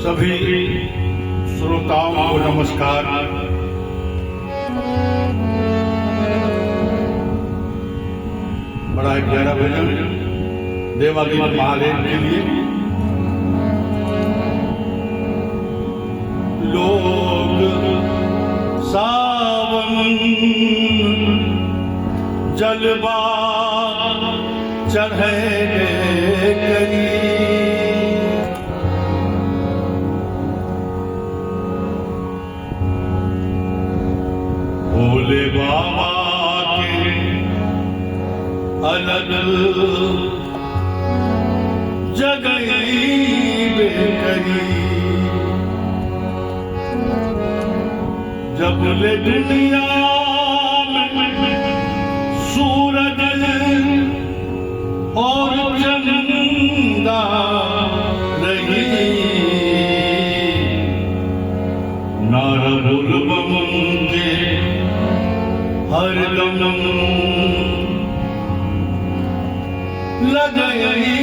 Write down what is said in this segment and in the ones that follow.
सभी श्रोताओं को नमस्कार। बड़ा प्यारा भजन देवादिदेव महादेव के लिए। लोग सावन जलवा चढ़े करी, भोले बाबा के अलग जगई बेकरी। जब ले दुनिया में सूरज और चंदा रही, नारद बम के हर दम लगई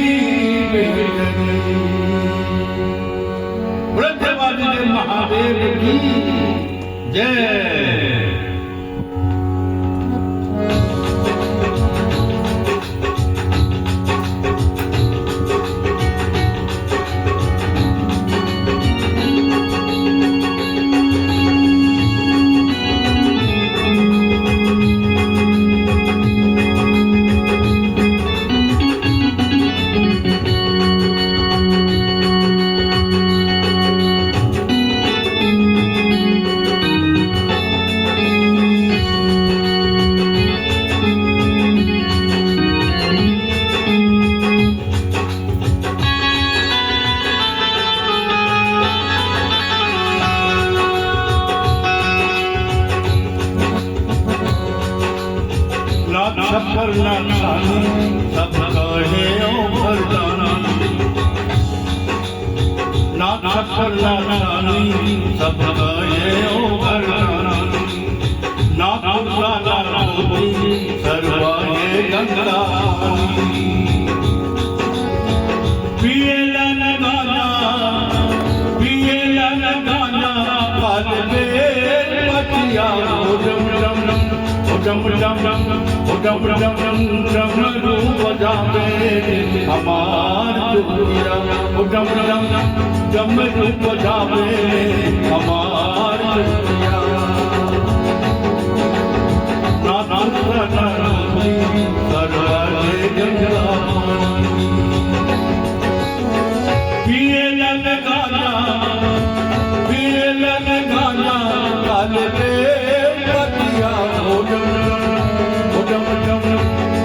ब्रह्मवादी महादेव की जय। छप्पर ना खानी सब कहे ओ भरदाना, ना छप्पर ना खानी सब कहे ओ भरदाना, ना खुदा ना होती सर्वाए गंगा। पिएला न गाना काल में पतिया डम डम डम डमरू बजावे हमार दुनिया, डमरू बजावे हमार दुनिया। सर्वाए गंगा पिएला न गाना काल में पतिया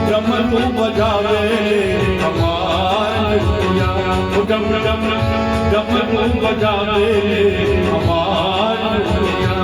डमरू बजावे हमार दुनिया, डमरू बजावे हमार दुनिया।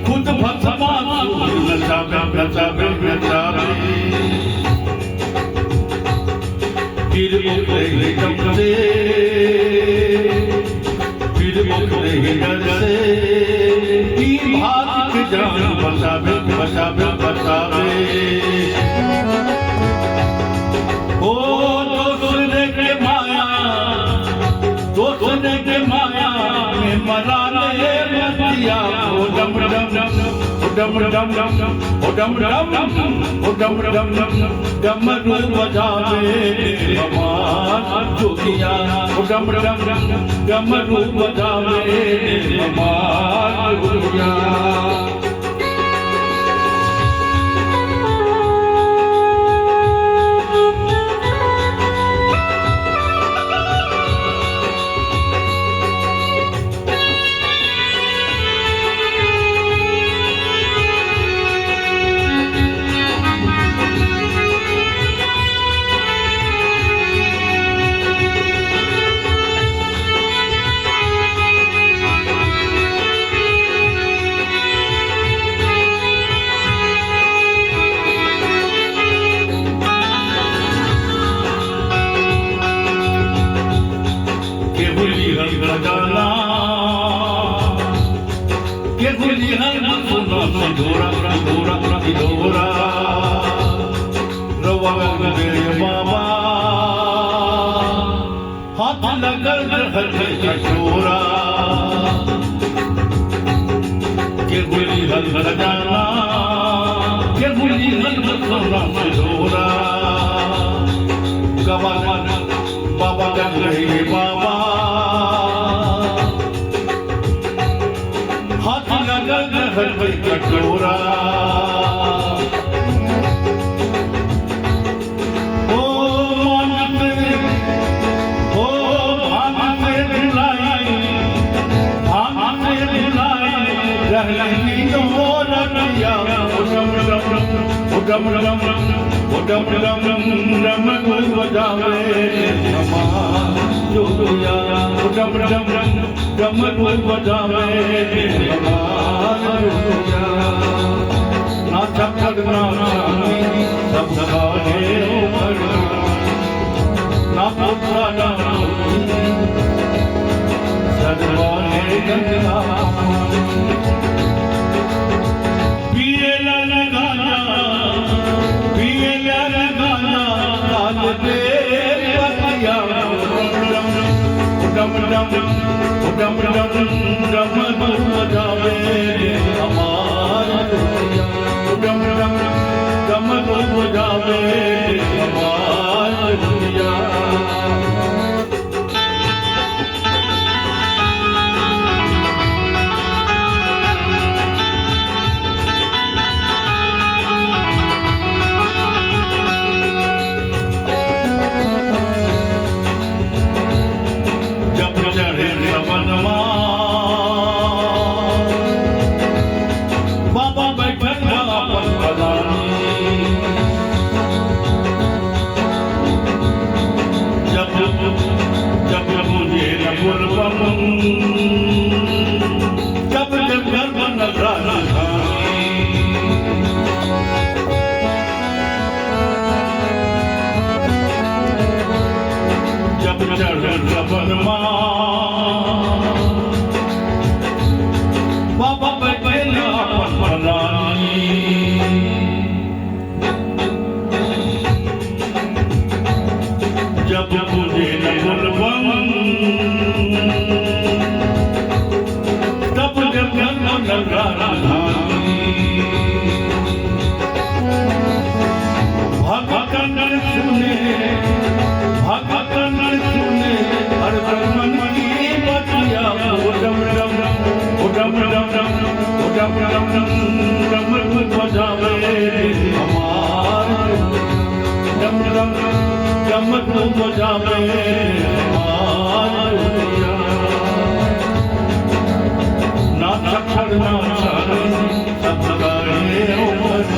खुद भस्मा नचावे फिर उठे दम से, फिर उठे डर से, भाग के जान बचावे ओ दोसरे के माया में मरा ले मतिया। ओ डम डमरू बजावे हमार जोगिया, डमरू बजावे हमार जोगिया। गुली हल सुना सिधोरा सिधोरा सिधोरा रवा मेरे बाबा हाथ लगल हर कटोरा के गुली हल जाना के गुली हल सुना सिधोरा गवान बाबा जग रहे बाबा हाथ लगल हर कटोरा ओ मानते ओ भानते बुलाई रहली तो रतिया उडम रम कोई बजावे हमार जोगिया उडम रम कोई बजावे हमार जोगिया ना चक्कर ना चांदी सब खाने ऊपर ना पुत्रा ना सदवाने गंगा पिए लगाना काल दे पतिया उडम बजावे हमार उडम बजावे हमार दुनिया बाबा बैठन अपन पलानी जब मुझे गुरबम जब गर्भ नजराना जब चढ़ रबन बाबा बैठे अपन पलानी जब मुझे गुरबम तब जब नगारा भगतन सुने हर मन की बतिया उडम बजावे हमार डम बजावे हमार ना चक्कर ना चांदी सब गाए ऊपर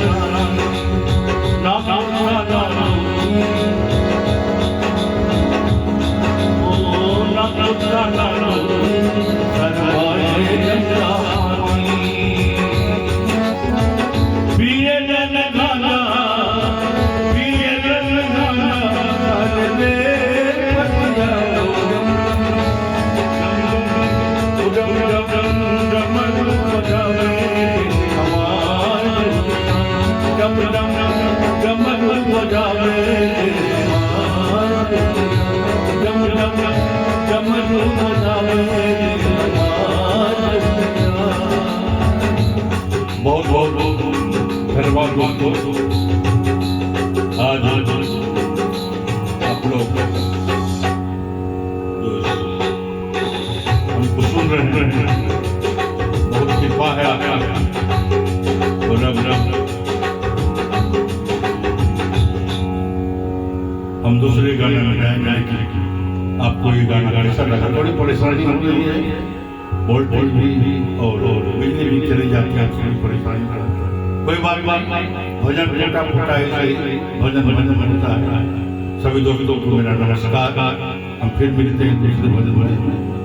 ना पुत्रा ना ओ ना पुत्रा ना सदवाए गंगा पिए लगाना दे पतिया उडम बजावे हमार डम बजावे हमार डम बजावे हमार बहुत धन्यवाद आज आप लोग हमको सुन रहे हैं बहुत कृपा है आपका हम दूसरे गाने में गाएंगे कि आपको ये गाना ऐसा लगा थोड़ी परेशानी हो रही है वोल्टेज भी और बिजली भी चली जाती है थोड़ी परेशानी कोई बात भजन फूटा भजन बनता है सभी दोस्तों को मेरा नमस्कार हम फिर मिलते हैं दूसरे भजन में